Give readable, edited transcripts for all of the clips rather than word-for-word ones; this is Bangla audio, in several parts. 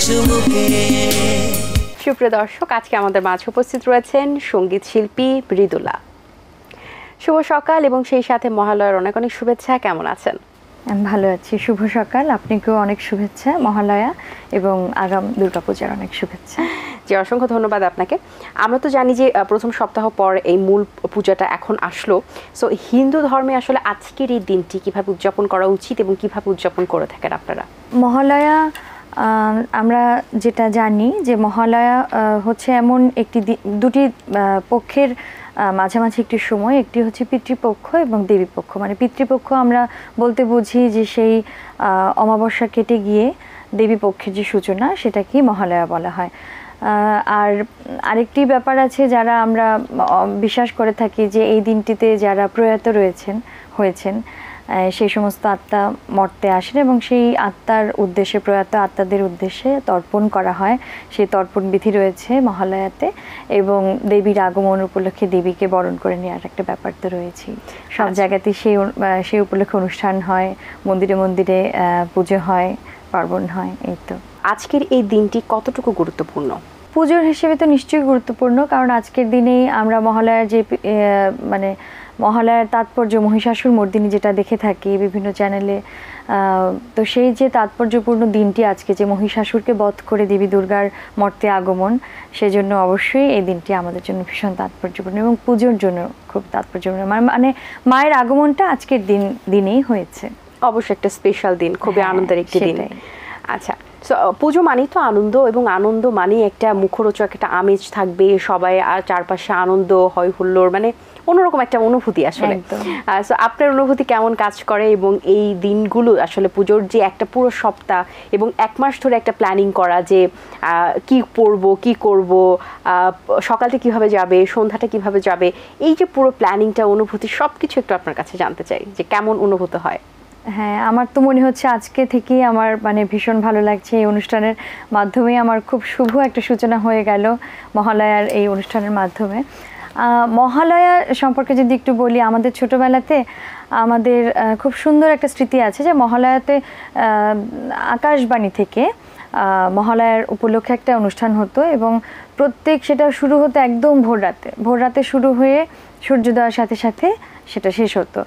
চুমুকে। সুপ্রিয় দর্শক, আজকে আমাদের মাঝে উপস্থিত রয়েছেন সঙ্গীত শিল্পী মৃদুলা। শুভ সকাল এবং সেই সাথে মহালয়ার অনেক অনেক শুভেচ্ছা। কেমন আছেন? আমি ভালো আছি। শুভ সকাল, আপনাকেও অনেক শুভেচ্ছা মহালয়া এবং আগাম দুর্গাপূজার অনেক শুভেচ্ছা। জি, অসংখ্য ধন্যবাদ আপনাকে। আমরা তো জানি যে প্রথম সপ্তাহ পর এই মূল পূজাটা এখন আসলো। সো হিন্দু ধর্মে আসলে আজকের এই দিনটি কিভাবে উদযাপন করা উচিত এবং কিভাবে উদযাপন করে থাকেন আপনারা? মহালয়া আমরা যেটা জানি যে মহালয়া হচ্ছে এমন একটি দুটি পক্ষের মাঝামাঝি একটি সময়, একটি হচ্ছে পিতৃপক্ষ এবং দেবীপক্ষ। মানে পিতৃপক্ষ আমরা বলতে বুঝি যে সেই অমাবস্যা কেটে গিয়ে দেবীপক্ষের যে সূচনা, সেটাকেই মহালয়া বলা হয়। আর আরেকটি ব্যাপার আছে, যারা আমরা বিশ্বাস করে থাকি যে এই দিনটিতে যারা প্রয়াত হয়েছেন সেই সমস্ত আত্মা মর্তে আসেন এবং সেই আত্মার উদ্দেশ্যে, প্রয়াত আত্মাদের উদ্দেশ্যে তর্পণ করা হয়। সেই তর্পণ বিধি রয়েছে মহালয়াতে, এবং দেবীর আগমন উপলক্ষে দেবীকে বরণ করে নেওয়ার একটা ব্যাপার তো রয়েছেই। সব জায়গাতেই সেই উপলক্ষে অনুষ্ঠান হয়, মন্দিরে মন্দিরে পুজো হয়, পার্বণ হয়। এই তো আজকের এই দিনটি কতটুকু গুরুত্বপূর্ণ? পুজোর হিসেবে তো নিশ্চয়ই গুরুত্বপূর্ণ, কারণ আজকের দিনেই আমরা মহালয়ার যে মহালয়ার তাৎপর্য, মহিষাসুর মর্দিনী যেটা দেখে থাকি বিভিন্ন চ্যানেলে, তো সেই যে তাৎপর্যপূর্ণ দিনটি আজকে, যে মহিষাসুরকে বধ করে দেবী দুর্গার মর্তে আগমন, সেজন্য অবশ্যই এই দিনটি আমাদের জন্য ভীষণ তাৎপর্যপূর্ণ এবং পুজোর জন্য খুব তাৎপর্যপূর্ণ। মানে মায়ের আগমনটা আজকের দিনেই হয়েছে। অবশ্যই একটা স্পেশাল দিন, খুবই আনন্দের একটি দিন। আচ্ছা, পুজো মানেই তো আনন্দ, এবং আনন্দ মানেই একটা মুখরোচক একটা আমেজ থাকবে, সবাই আর চারপাশে আনন্দ, হয় হুল্লোড়, মানে অন্যরকম একটা অনুভূতি আসলে। সো আপনার অনুভূতি কেমন কাজ করে? এবং এই দিনগুলো আসলে পুজোর যে একটা পুরো সপ্তাহ এবং এক মাস ধরে একটা প্ল্যানিং করা, যে কি পরবো, কি করব, সকালটা কিভাবে যাবে, সন্ধ্যাটা কিভাবে যাবে, এই যে পুরো প্ল্যানিংটা, অনুভূতি, সব কিছু একটু আপনার কাছে জানতে চাই যে কেমন অনুভূত হয়। হ্যাঁ, আমার তো মনে হচ্ছে আজকে থেকেই আমার ভীষণ ভালো লাগছে। এই অনুষ্ঠানের মাধ্যমে আমার খুব শুভ একটা সূচনা হয়ে গেল মহালয়ার এই অনুষ্ঠানের মাধ্যমে। মহালয়া সম্পর্কে যদি একটু বলি, আমাদের ছোটোবেলাতে আমাদের খুব সুন্দর একটা স্মৃতি আছে যে মহালয়াতে আকাশবাণী থেকে মহালয়ার উপলক্ষে একটা অনুষ্ঠান হতো, এবং সেটা শুরু হতো একদম ভোর রাতে শুরু হয়ে সূর্যোদয়ের সাথে সাথে সেটা শেষ হতো।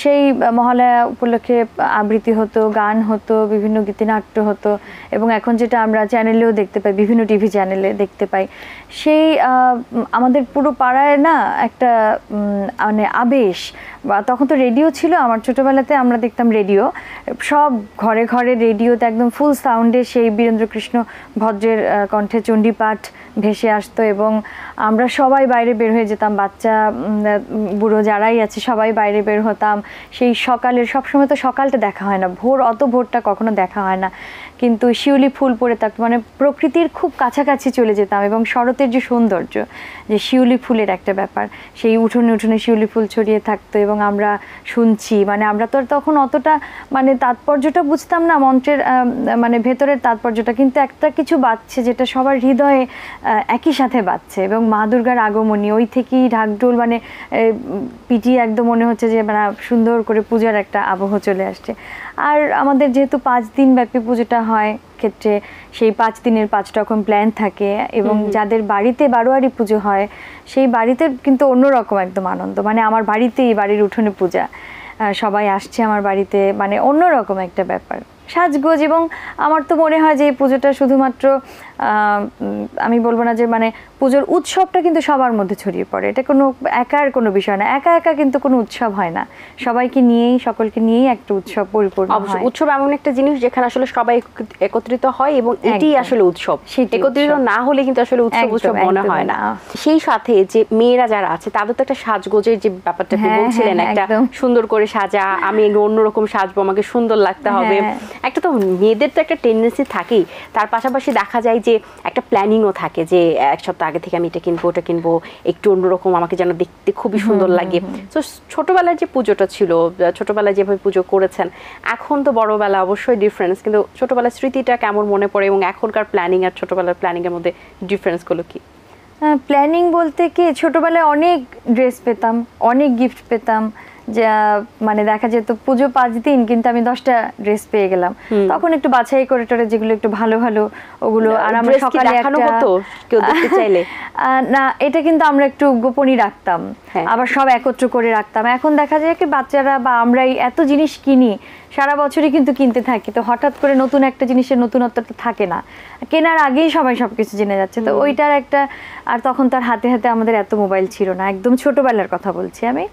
সেই মহালয়া উপলক্ষে আবৃত্তি হতো, গান হতো, বিভিন্ন গীতিনাট্য হতো, এবং এখন যেটা আমরা চ্যানেলেও দেখতে পাই, বিভিন্ন টিভি চ্যানেলে দেখতে পাই, সেই আমাদের পুরো পাড়ায় না একটা আবেশ। বা তখন তো রেডিও ছিল, আমার ছোটোবেলাতে আমরা দেখতাম রেডিও, সব ঘরে ঘরে রেডিওতে একদম ফুল সাউন্ডে সেই বীরেন্দ্রকৃষ্ণ ভদ্রের কণ্ঠে চণ্ডীপাঠ ভেসে আসতো, এবং আমরা সবাই বাইরে বের হয়ে যেতাম, বাচ্চা বুড়ো যারাই আছে সবাই বাইরে বের হতাম। সেই সকালের, সবসময় তো সকালটা দেখা হয় না, ভোরটা কখনো দেখা হয় না, কিন্তু শিউলি ফুল পড়ে থাকতো, মানে প্রকৃতির খুব কাছাকাছি চলে যেতাম। এবং শরতের যে সৌন্দর্য, যে শিউলি ফুলের একটা ব্যাপার, সেই উঠোনে উঠোনে শিউলি ফুল ছড়িয়ে থাকতো, এবং আমরা শুনছি, আমরা তো তখন অতটা তাৎপর্যটা বুঝতাম না, মন্ত্রের ভেতরের তাৎপর্যটা, কিন্তু একটা কিছু বাজছে যেটা সবার হৃদয়ে একই সাথে বাজছে, এবং মা দুর্গার আগমনী, ওই থেকেই ঢাকঢোল পিটিয়ে একদম মনে হচ্ছে যে সুন্দর করে পূজার একটা আবহ চলে আসছে। আর আমাদের যেহেতু 5 দিন ব্যাপী পুজোটা হয় ক্ষেত্রে, সেই 5 দিনের 5 রকম প্ল্যান থাকে, এবং যাদের বাড়িতে বারোয়ারি পুজো হয় সেই বাড়িতে কিন্তু অন্যরকম একদম আনন্দ, আমার বাড়িতেই, বাড়ির উঠোনে পূজা, সবাই আসছে আমার বাড়িতে, অন্যরকম একটা ব্যাপার, সাজগোজ। এবং আমার তো মনে হয় যে এই পুজোটা শুধুমাত্র আমি বলবো না যে পুজোর উৎসবটা কিন্তু সবার মধ্যে ছড়িয়ে পড়ে, এটা কোনো একার কোনো বিষয় না, একা একা কিন্তু কোনো উৎসব হয় না, সবাইকে নিয়েই, সকলকে নিয়েই একটা উৎসব পরিপূর্ণ হয়। উৎসব এমন একটা জিনিস যেখানে আসলে সবাই একত্রিত হয়, এবং এটাই আসলে উৎসব। একত্রিত না হলে কিন্তু আসলে উৎসব মনে হয় না। সেই সাথে যে মেয়েরা যারা আছে তাদের তো একটা সাজগোজের যে ব্যাপারটা বলছিলেন, একটা সুন্দর করে সাজা, আমি অন্যরকম সাজবো, আমাকে সুন্দর লাগতে হবে, একটা তো মেয়েদের তো একটা টেন্ডেন্সি থাকেই। তার পাশাপাশি দেখা যায় যে একটা প্ল্যানিংও থাকে, যে এক সপ্তাহ আগে থেকে আমি এটা কিনবো, ওটা কিনবো, একটু অন্যরকম, আমাকে যেন দেখতে খুবই সুন্দর লাগে। তো ছোটবেলার যে পুজোটা ছিল, ছোটবেলায় যেভাবে পুজো করেছেন, এখন তো বড়বেলা অবশ্যই ডিফারেন্স, কিন্তু ছোটবেলার স্মৃতিটা কেমন মনে পড়ে, এবং এখনকার প্ল্যানিং আর ছোটবেলার প্ল্যানিং এর মধ্যে ডিফারেন্সগুলো কি? প্ল্যানিং বলতে কি, ছোটবেলায় অনেক ড্রেস পেতাম, অনেক গিফট পেতাম, যা মানে দেখা যেত পুজো 5 দিন কিন্তু আমি 10টা ড্রেস পেয়ে গেলাম, তখন একটু বাছাই করে টরে যেগুলো একটু ভালো ভালো ওগুলো, আর আমরা সকালে একটা কেউ দেখতে চাইলে না এটা কিন্তু আমরা একটু গোপনই রাখতাম, আবার সব একত্র করে রাখতাম। এখন দেখা যায় কি বাচ্চারা বা আমরাই এত জিনিস কিনি, সারা বছরই কিন্তু কিনতে থাকি, তো হঠাৎ করে নতুন একটা জিনিসের নতুনত্বটা থাকে না, কেনার আগেই সবাই সবকিছু জেনে যাচ্ছে। তো ওইটার একটা, আর তখন তার হাতে হাতে আমাদের এত মোবাইল ছিল না, একদম ছোটবেলার কথা বলছি আমি।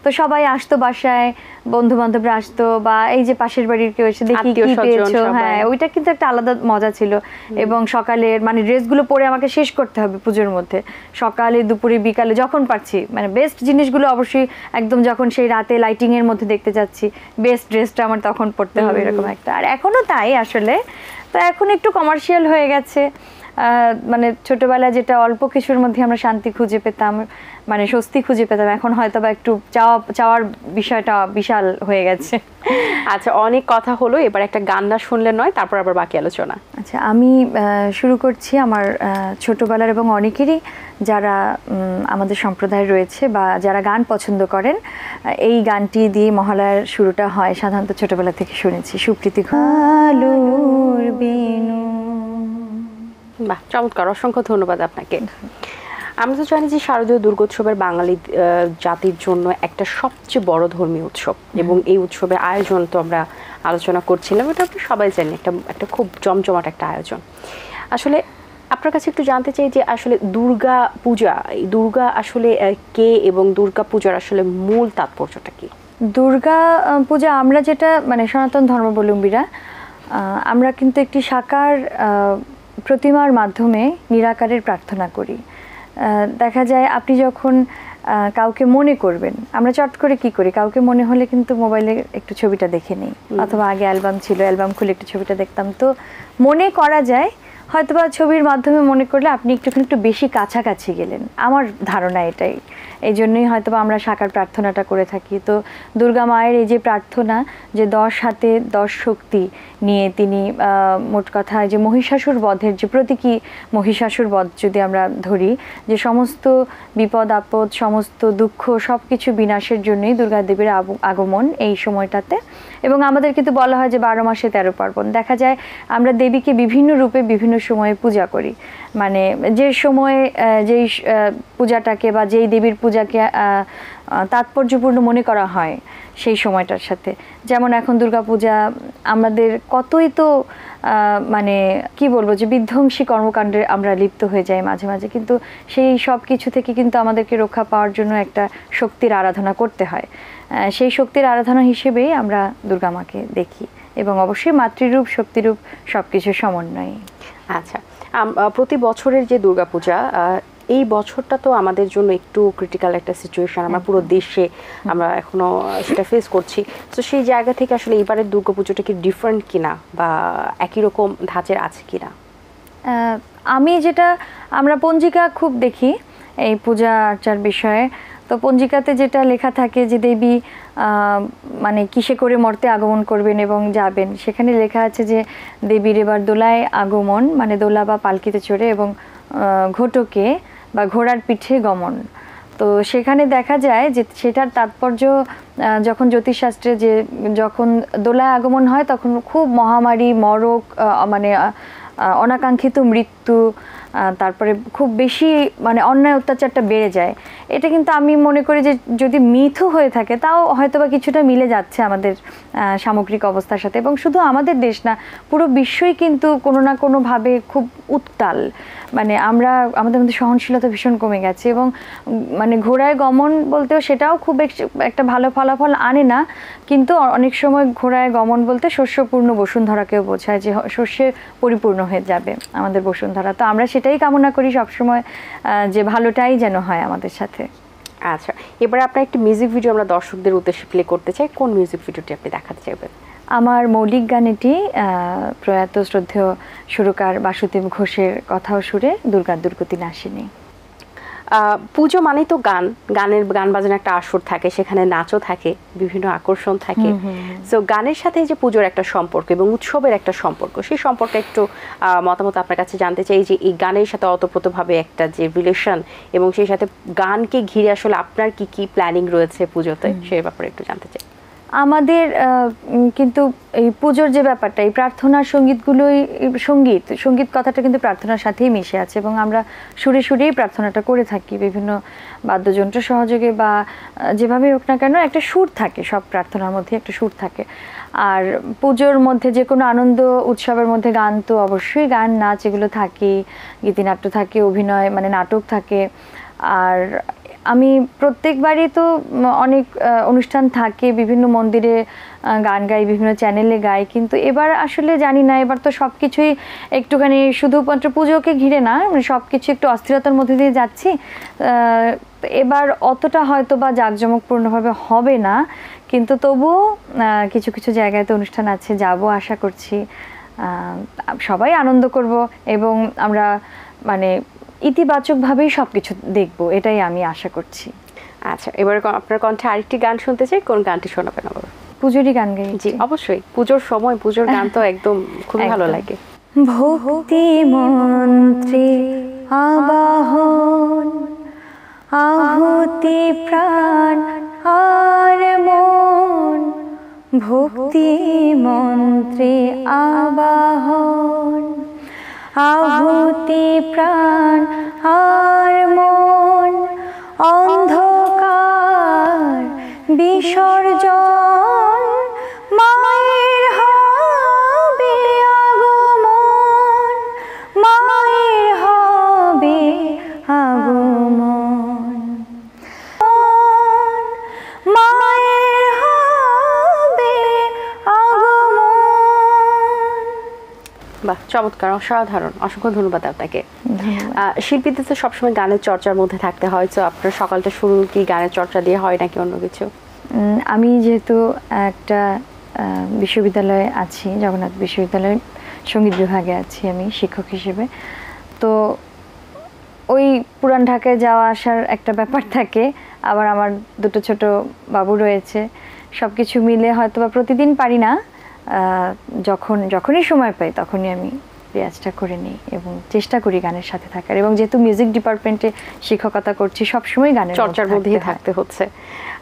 তো সবাই আসতো বাসায়, বন্ধু বান্ধবরা আসতো, বা এই যে পাশের বাড়ির কেউ এসে দেখি কি পেয়েছো, হ্যাঁ ওইটা কিন্তু একটা আলাদা মজা ছিল। এবং সকালের মানে ড্রেসগুলো পরে আমাকে শেষ করতে হবে পুজোর মধ্যে, সকালে দুপুরে বিকালে যখন পারছি, মানে বেস্ট জিনিসগুলো অবশ্যই একদম যখন সেই রাতে লাইটিং এর মধ্যে দেখতে যাচ্ছি বেস্ট ড্রেসটা আমার তখন পরতে হবে, এরকম একটা। আর এখনো তাই আসলে, তো এখন একটু কমার্শিয়াল হয়ে গেছে, মানে ছোটবেলায় যেটা অল্প কিছুর মধ্যে আমরা শান্তি খুঁজে পেতাম, মানে স্বস্তি খুঁজে পেতাম, এখন হয়তো বা একটু চাওয়ার বিষয়টা বিশাল হয়ে গেছে। আচ্ছা, অনেক কথা হলো, এবার একটা গান না শুনলে নয়, তারপর আবার বাকি আলোচনা। আচ্ছা, আমি শুরু করছি আমার ছোটবেলার এবং অনেকেরই যারা আমাদের সম্প্রদায় রয়েছে বা যারা গান পছন্দ করেন, এই গানটি দিয়ে মহালয়ার শুরুটা হয়, সাধারণত ছোটবেলা থেকে শুনেছি, সুপ্রীতি ঘোষালুর বেনু। বাহ, চমৎকার, অসংখ্য ধন্যবাদ আপনাকে। আমরা তো জানি যে শারদীয় দুর্গোৎসবের বাঙালি জাতির জন্য একটা সবচেয়ে বড় ধর্মীয় উৎসব, এবং এই উৎসবের আয়োজন তো আমরা আলোচনা করছিলাম, এটা আমরা সবাই জানি একটা খুব জমজমাট একটা আয়োজন। আসলে আপনার কাছে একটু জানতে চাই যে আসলে দুর্গা পূজা, এই দুর্গা আসলে কে, এবং দুর্গা পূজার আসলে মূল তাৎপর্যটা কি? দুর্গা পূজা আমরা যেটা মানে সনাতন ধর্মাবলম্বীরা, আমরা কিন্তু একটি সাকার প্রতিমার মাধ্যমে নিরাকারের প্রার্থনা করি। দেখা যায় আপনি যখন কাউকে মনে করবেন, আমরা চট করে কি করি, কাউকে মনে হলে কিন্তু মোবাইলে একটু ছবিটা দেখে নিই, অথবা আগে অ্যালবাম ছিল, অ্যালবাম খুলে একটু ছবিটা দেখতাম। তো মনে করা যায়, হয়তোবা ছবির মাধ্যমে মনে করলে আপনি একটু বেশি কাছাকাছি গেলেন, আমার ধারণা এটাই। এই জন্যই হয়তো আমরা সাকার প্রার্থনাটা করে থাকি। তো দুর্গা মায়ের এই যে প্রার্থনা, যে 10 হাতে 10 শক্তি নিয়ে তিনি মোট কথা যে মহিষাসুর বধের যে প্রতীকী মহিষাসুর বধ যদি আমরা ধরি, যে সমস্ত বিপদ আপদ, সমস্ত দুঃখ সব কিছু বিনাশের জন্যই দুর্গা দেবীর আগমন এই সময়টাতে। এবং আমাদের কিন্তু বলা হয় যে 12 মাসে 13 পার্বণ। দেখা যায় আমরা দেবীকে বিভিন্ন রূপে বিভিন্ন সময়ে পূজা করি, মানে যে সময়ে যেই পূজাটাকে বা যেই দেবীর পূজাকে তাৎপর্যপূর্ণ মনে করা হয় সেই সময়টার সাথে। যেমন এখন দুর্গা পূজা আমাদের কতই তো মানে কি বলবো, যে বিধ্বংসী কর্মকাণ্ডে আমরা লিপ্ত হয়ে যাই মাঝে মাঝে, কিন্তু সেই সব কিছু থেকে কিন্তু আমাদেরকে রক্ষা পাওয়ার জন্য একটা শক্তির আরাধনা করতে হয়। সেই শক্তির আরাধনা হিসেবেই আমরা দুর্গা মাকে দেখি, এবং অবশ্যই মাতৃরূপ শক্তিরূপ সব কিছুর সমন্বয়। আচ্ছা, প্রতি বছরের যে দুর্গাপূজা, এই বছরটা তো আমাদের জন্য একটু ক্রিটিক্যাল একটা সিচুয়েশন, আমরা পুরো দেশে আমরা এখনো সেটা ফেস করছি। তো সেই জায়গা থেকে আসলে এবারের দুর্গাপুজোটা কি ডিফারেন্ট কিনা, বা একই রকম ধাঁচের আছে কিনা? আমি যেটা, আমরা পঞ্জিকা খুব দেখি এই পূজা আর্চার বিষয়ে, তো পঞ্জিকাতে যেটা লেখা থাকে যে দেবী মানে কিসে করে মর্তে আগমন করবেন এবং যাবেন, সেখানে লেখা আছে যে দেবীর এবার দোলায় আগমন, মানে দোলা বা পালকিতে চড়ে, এবং ঘটকে বা ঘোড়ার পিঠে গমন। তো সেখানে দেখা যায় যে সেটার তাৎপর্য যখন জ্যোতিষশাস্ত্রে, যে যখন দোলায় আগমন হয় তখন খুব মহামারী, মরক, মানে অনাকাঙ্ক্ষিত মৃত্যু, তারপরে খুব বেশি মানে অন্যায় অত্যাচারটা বেড়ে যায়। এটা কিন্তু আমি মনে করি যে যদি মিথও হয়ে থাকে তাও হয়তোবা কিছুটা মিলে যাচ্ছে আমাদের সামগ্রিক অবস্থার সাথে। এবং শুধু আমাদের দেশ না, পুরো বিশ্বই কিন্তু কোনো না কোনোভাবে খুব উত্তাল, মানে আমাদের মধ্যে সহনশীলতা ভীষণ কমে গেছে। এবং মানে ঘোড়ায় গমন বলতেও সেটাও খুব একটা ভালো ফলাফল আনে না, কিন্তু অনেক সময় ঘোড়ায় গমন বলতে শস্যপূর্ণ বসুন্ধরাকেও বোঝায়, যে শস্যে পরিপূর্ণ হয়ে যাবে আমাদের বসুন্ধরা। তো আমরা সেটাই কামনা করি সবসময়, যে ভালোটাই যেন হয় আমাদের সাথে। আচ্ছা, এবার আপনার একটি মিউজিক ভিডিও আমরা দর্শকদের উদ্দেশ্যে প্লে করতে চাই। কোন মিউজিক ভিডিওটি আপনি দেখাতে চাইবেন? আমার মৌলিক গানেটি প্রয়াত শ্রদ্ধেয় সুরকার বাসুদেব ঘোষের কথা ও সুরে দুর্গা দুর্গতি নাশিনী। পুজো মানে তো গান বাজনা একটা আসর থাকে, সেখানে নাচও থাকে, বিভিন্ন আকর্ষণ থাকে। সো গানের সাথে যে পুজোর একটা সম্পর্ক এবং উৎসবের একটা সম্পর্ক, সেই সম্পর্কে একটু মতামত আপনার কাছে জানতে চাই, যে এই গানের সাথে অতপ্রতভাবে একটা যে রিলেশন এবং সেই সাথে গানকে ঘিরে আসলে আপনার কি কি প্ল্যানিং রয়েছে পুজোতে, সেই ব্যাপারে একটু জানতে চাই। আমাদের কিন্তু এই পুজোর যে ব্যাপারটা, এই প্রার্থনার সঙ্গীতগুলোই, সঙ্গীত কথাটা কিন্তু প্রার্থনার সাথেই মিশে আছে, এবং আমরা সুরে সুরেই প্রার্থনাটা করে থাকি বিভিন্ন বাদ্যযন্ত্র সহযোগে বা যেভাবেই হোক না কেন একটা সুর থাকে, সব প্রার্থনার মধ্যে একটা সুর থাকে। আর পুজোর মধ্যে যে কোনো আনন্দ উৎসবের মধ্যে গান তো অবশ্যই, গান নাচ এগুলো থাকে, গীতিনাট্য থাকে, অভিনয় মানে নাটক থাকে। আর আমি প্রত্যেকবারই তো অনেক অনুষ্ঠান থাকে, বিভিন্ন মন্দিরে গান গাই, বিভিন্ন চ্যানেলে গাই, কিন্তু এবার আসলে জানি না, এবার তো সব কিছুই একটুখানি শুধুমাত্র পুজোকে ঘিরে না, মানে সব কিছু একটু অস্থিরতার মধ্যে দিয়ে যাচ্ছি। এবার অতটা হয়তো বা জাঁকজমকপূর্ণভাবে হবে না, কিন্তু তবুও কিছু কিছু জায়গায় তো অনুষ্ঠান আছে, যাব আশা করছি। সবাই আনন্দ করব এবং আমরা মানে ইতিবাচকভাবেই সব কিছু দেখবো, এটাই আমি আশা করছি। আচ্ছা, এবারে আপনার কণ্ঠে আরেকটি গান শুনতে চাই, কোন গানটি শোনাবেন আবার? পুজোরই গান গাই। জি অবশ্যই, পুজোর সময় পুজোর গান তো একদম খুবই ভালো লাগে। ভক্তি মন্ত্রে আবাহন, আহুতি প্রাণ আর মন, ভক্তি মন্ত্রে আবাহন, আহুতি প্রাণ আর মন, অন্ধকার বিসর্জন, মায়ের হবে আগমন, মায়ের হবে আগমন, মায়ের হবে আগমন। বাহ, চমৎকার, অসাধারণ, অসংখ্য ধন্যবাদ আপনাকে। শিল্পীদের তো সবসময় গানের চর্চার মধ্যে থাকতে হয়, তো আপনার সকালটা শুরু কি গানের চর্চা দিয়ে হয় নাকি অন্য কিছু? আমি যেহেতু একটা বিশ্ববিদ্যালয়ে আছি, জগন্নাথ বিশ্ববিদ্যালয়ের সঙ্গীত বিভাগে আছি আমি শিক্ষক হিসেবে, তো ওই পুরান ঢাকায় যাওয়া আসার একটা ব্যাপার থাকে, আবার আমার দুটো ছোট বাবু রয়েছে, সব কিছু মিলে হয়তো বা প্রতিদিন পারি না, যখনই সময় পাই তখনই আমি রেয়াজটা করে নিই এবং চেষ্টা করি গানের সাথে থাকার। এবং যেহেতু মিউজিক ডিপার্টমেন্টে শিক্ষকতা করছি, সবসময় গানের চর্চার মধ্যেই থাকতে হচ্ছে।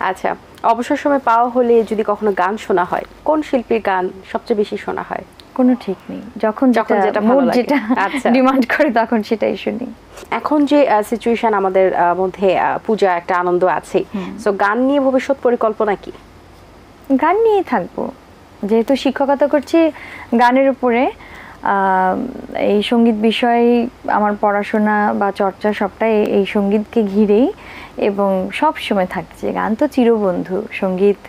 আচ্ছা, অবসর সময় পাওয়া হলে যদি কখনো গান শোনা হয়, কোন শিল্পীর গান সবচেয়ে বেশি শোনা হয়? কোনো ঠিক নেই, যখন যেটা ডিমান্ড করে তখন সেটাই শুনি। এখন যে সিচুয়েশন আমাদের মধ্যে, পূজা একটা আনন্দ আছে, সো গান নিয়ে ভবিষ্যৎ পরিকল্পনা কি? গান নিয়ে থাকবো, যেহেতু শিক্ষকতা করছি গানের উপরে, এই সঙ্গীত বিষয়ে আমার পড়াশোনা বা চর্চা সবটাই এই সঙ্গীতকে ঘিরেই, এবং সব সময় থাকছে। গান তো চিরবন্ধু, সঙ্গীত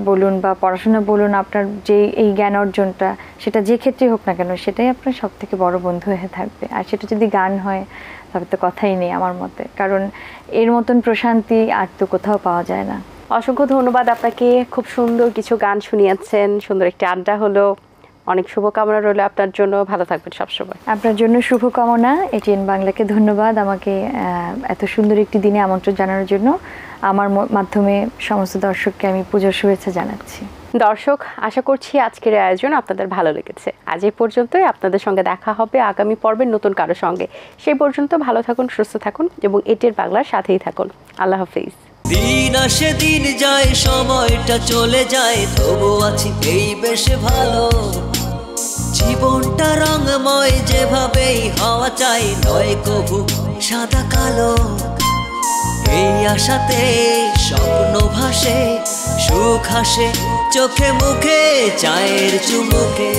বলুন বা পড়াশোনা বলুন, আপনার যে এই জ্ঞান অর্জনটা, সেটা যে ক্ষেত্রে হোক না কেন, সেটাই আপনার সব থেকে বড় বন্ধু হয়ে থাকবে। আর সেটা যদি গান হয় তবে তো কথাই নেই আমার মতে, কারণ এর মতন প্রশান্তি আর তো কোথাও পাওয়া যায় না। অসংখ্য ধন্যবাদ আপনাকে, খুব সুন্দর কিছু গান শুনিয়েছেন, সুন্দর একটি আড্ডা হলো। অনেক শুভকামনা রইল আপনার জন্য, ভালো থাকবেন সবসময়। আপনার জন্য শুভকামনা। এটিএন বাংলাকে ধন্যবাদ আমাকে এত সুন্দর একটি দিনে আমন্ত্রণ জানানোর জন্য। আমার মাধ্যমে সমস্ত দর্শককে আমি পুজোর শুভেচ্ছা জানাচ্ছি। দর্শক, আশা করছি আজকের আয়োজন আপনাদের ভালো লেগেছে। আজ এই পর্যন্তই, আপনাদের সঙ্গে দেখা হবে আগামী পর্বের নতুন কারো সঙ্গে। সেই পর্যন্ত ভালো থাকুন, সুস্থ থাকুন এবং এটিএন বাংলার সাথেই থাকুন। আল্লাহ হাফিজ। দিন আসে দিন যায়, সময়টা চলে যায়, তবু আছি এই বেশ ভালো। জীবনটা রঙময়, যেভাবেই হওয়া চাই, নয় কবু সাদা কালো। এই আশাতে স্বপ্ন ভাসে, সুখ হাসে চোখে মুখে, চায়ের চুমুকে।